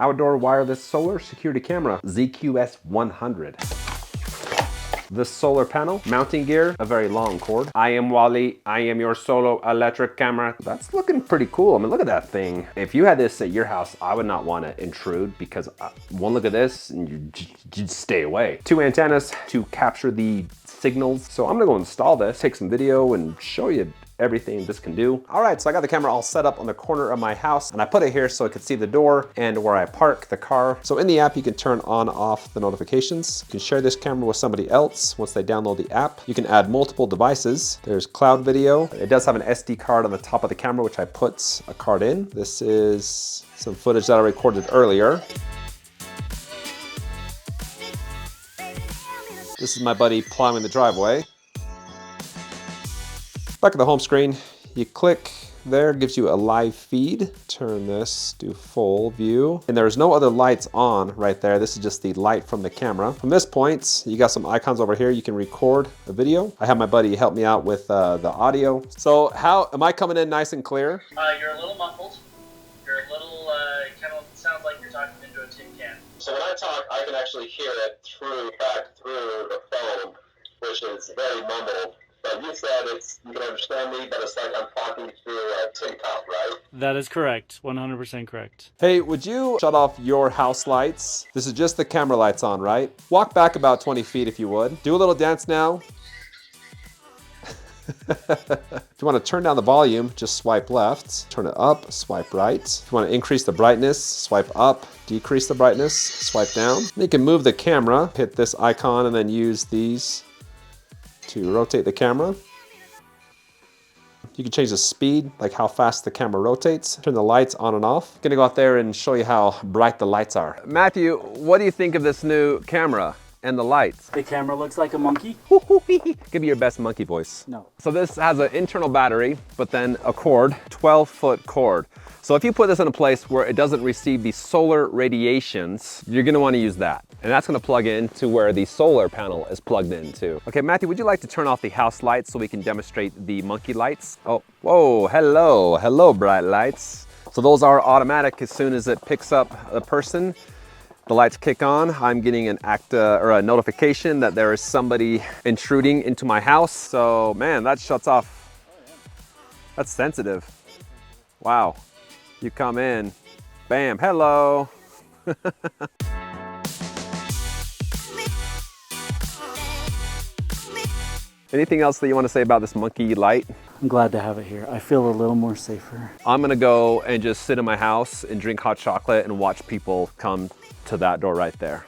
Outdoor wireless solar security camera, ZQS100. The solar panel, mounting gear, a very long cord. I am Wally, I am your solo electric camera. That's looking pretty cool. I mean, look at that thing. If you had this at your house, I would not want to intrude because one look at this and you'd stay away. 2 antennas to capture the signals. So I'm gonna go install this, take some video and show you everything this can do. All right, so I got the camera all set up on the corner of my house and I put it here so I could see the door and where I park the car. So in the app, you can turn on off the notifications. You can share this camera with somebody else once they download the app. You can add multiple devices. There's cloud video. It does have an SD card on the top of the camera, which I put a card in. This is some footage that I recorded earlier. This is my buddy plowing the driveway. Back at the home screen, you click there, gives you a live feed. Turn this to full view. And there's no other lights on right there. This is just the light from the camera. From this point, you got some icons over here. You can record a video. I have my buddy help me out with the audio. So how, am I coming in nice and clear? You're a little muffled. You're a little, kind of sounds like you're talking into a tin can. So when I talk, I can actually hear it back through the phone, which is very mumbled. But you said you can understand me, but it's like I'm talking through a tin cup, right? That is correct. 100% correct. Hey, would you shut off your house lights? This is just the camera lights on, right? Walk back about 20 feet if you would. Do a little dance now. If you want to turn down the volume, just swipe left. Turn it up, swipe right. If you want to increase the brightness, swipe up. Decrease the brightness, swipe down. You can move the camera, hit this icon, and then use these to rotate the camera. You can change the speed, like how fast the camera rotates. Turn the lights on and off. I'm gonna go out there and show you how bright the lights are. Matthew, what do you think of this new camera and the lights? The camera looks like a monkey. Give me your best monkey voice. No. So this has an internal battery, but then a cord, 12-foot cord. So if you put this in a place where it doesn't receive the solar radiations, you're gonna wanna use that. And that's gonna plug into where the solar panel is plugged into. Okay, Matthew, would you like to turn off the house lights so we can demonstrate the monkey lights? Oh, whoa, hello, bright lights. So those are automatic. As soon as it picks up the person, the lights kick on. I'm getting an a notification that there is somebody intruding into my house. So man, that shuts off. That's sensitive. Wow, you come in, bam, hello. Anything else that you want to say about this monkey light? I'm glad to have it here. I feel a little more safer. I'm gonna go and just sit in my house and drink hot chocolate and watch people come to that door right there.